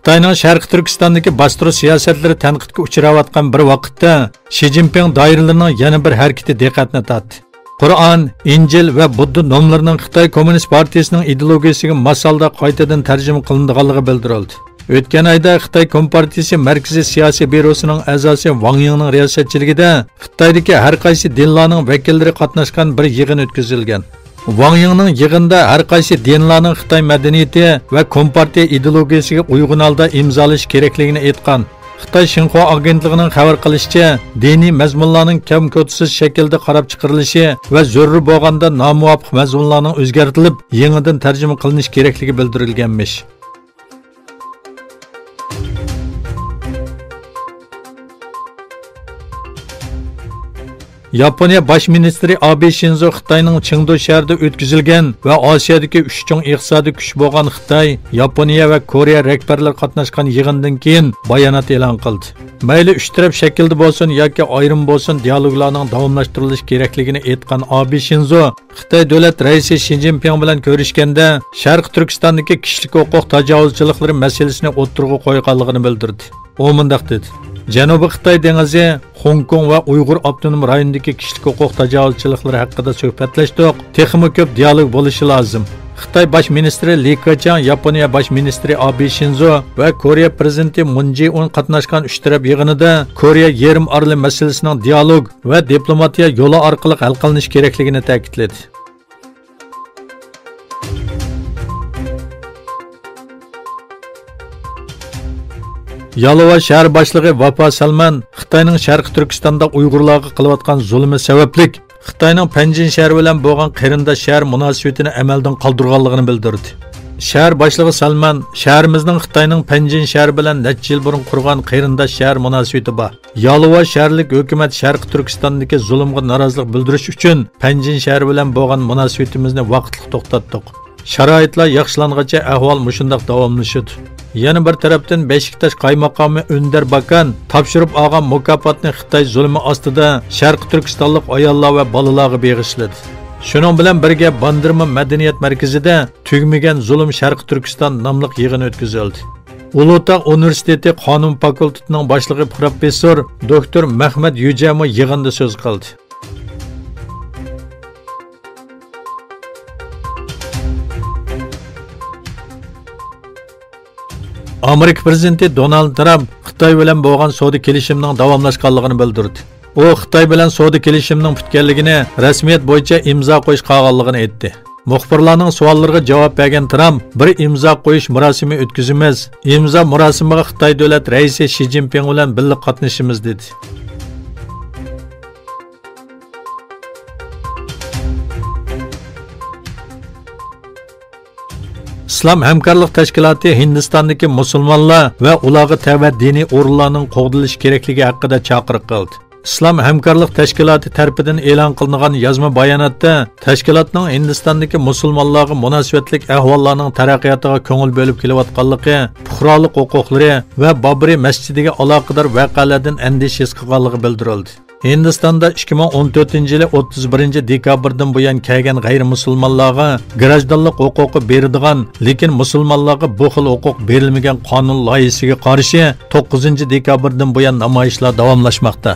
Xitoyning Sharq Turkistondagi bostirish siyosatlari tanqidga uchrayotgan bir vaqtda Shi Jinping doiralarining yana bir harakati diqqatni tortdi. Qur'on, Injil va Budda nomlarining Xitoy Kommunist partiyasining ideologiyasiga masalda qaytadan tarjima qilinganligi bildirildi. O'tgan oyda Xitoy Kompartiyasi Markaziy siyosiy byurosining a'zosi Wang Yingning riyosatchiligida Xitoydagi har qaysi dinlarning vakillari qatnashgan bir yig'in o'tkazilgan. Wang Yingning yig'inda har qaysi dinlarning Xitoy madaniyati va Kompartiya ideologiyasiga uyg'un holda imzolash kerakligini aytgan. Xitoy Xinhua agentligining xabar qilishicha, diniy mazmunlarning kam-ko'tsiz shaklda qarab chiqarilishi va zarur bo'lganda nomuvofiq mazmunlarning o'zgartirilib, yangidan tarjima qilinishi kerakligi bildirilganmish. Yaponiya Bosh ministri Abe Shinzo Xitoyning Chengdu shahrida o'tkazilgan va Osiyodagi 3 chong iqtisodiy kuch bo'lgan Xitoy, Yaponiya va Koreya rahbarlari qatnashgan yig'indan keyin bayonot e'lon qildi. Mayli 3 taraf shaklda bo'lsin yoki ayrim bo'lsin, dialoglarning davomlashtirilishi kerakligini aytgan Abe Shinzo Xitoy davlat raisi Shi Jinping bilan ko'rishganda Sharq Turkistondagi kishilik huquq tajovuzchiliklari masalasini o'tirg'i qo'yganligini bildirdi. U mundaq dedi: Janubiy Xitoy dengizi, Hong Kong va Uyg'ur avtonom rayonidagi kishilik huquq tajovuzchiliklari haqida suhbatlashdik. Texmi ko'p dialog bo'lishi lozim. Xitoy bosh ministri Li Keqiang, Yaponiya bosh ministri Abe Shinzo va Koreya prezidenti Moon Jae-in qatnashgan 3 taraf yig'inida Koreya yarim oroli masalasining dialog va diplomatiya yo'li orqali hal qilinishi kerakligini ta'kidladi. Yalova shahar boshlig'i Vafa Salman Xitoyning Sharq Turkistonda Uyg'urlarga qilayotgan zulmi sababli Xitoyning Panjin shahri bilan bo'lgan qarindosh shahar munosabatini amaldan qoldirganligini bildirdi. Shahar boshlig'i Salman shahrimizning Xitoyning Panjin shahri bilan necha yil burun qurgan qarindosh shahar munosabati bor. Yalova shaharlik hukumat Sharq Turkistondagi zulmga norozilik bildirish uchun Panjin shahri bilan bo'lgan munosabatimizni vaqtli to'xtatdik. Sharoitlar yaxshilangacha ahvol mushundaq davomlashadi. Yana bir tarafdan Beshiktash qaymaqomi Önder Bakan topshirib olgan mukofotni Xitoy zulmi ostida Sharq Turkistonlik ayollar va bolalarga bag'ishladi. Shuning bilan birga Bandirma madaniyat markazida tugmagan zulm Sharq Turkiston nomli yig'in o'tkazildi. Ulug'tog' universiteti qonun fakultetining boshlig'i professor doktor Mahmad Yujamo yig'inda so'z qildi. Amerika prezidenti Donald Trump Xitoy bilan bo'lgan savdo kelishimining davomlashganligini bildirdi. U Xitoy bilan savdo kelishimining bitganligini, rasmiyat bo'yicha imzo qo'yish qolganligini aytdi. Muxbirlarning savollariga javob bergan Trump, bir imzo qo'yish murosimi o'tkazamiz. Imzo murosimiga Xitoy davlat raisi Shi Jinping bilan birga qatnashamiz dedi. İslam Hamkorlik Tashkiloti Hindistondagi musulmonlar va ularga tava diniy o'rinlarning qo'g'dilishi kerakligi haqida chaqiriq qildi. İslam Hamkorlik Tashkiloti tarafidan e'lon qilingan yozma bayonotda tashkilotning Hindistondagi musulmonlarga munosabatlik ahvollarning taraqqiyotiga ko'ngil bo'lib kelayotganligi, fuqarolik huquqlari va Babri masjidiga aloqador voqealardan andisha his qilganligi bildirildi. Hindistonda 2014-yili 31 dekabrdan buyon kelgan g'ayri-musulmonlarga grajdanlik huquqi beriladigan, lekin musulmonlarga bu xil huquq berilmagan qonun loyihasiga qarshi 9 dekabrdan buyon namoyishlar davomlashmoqda.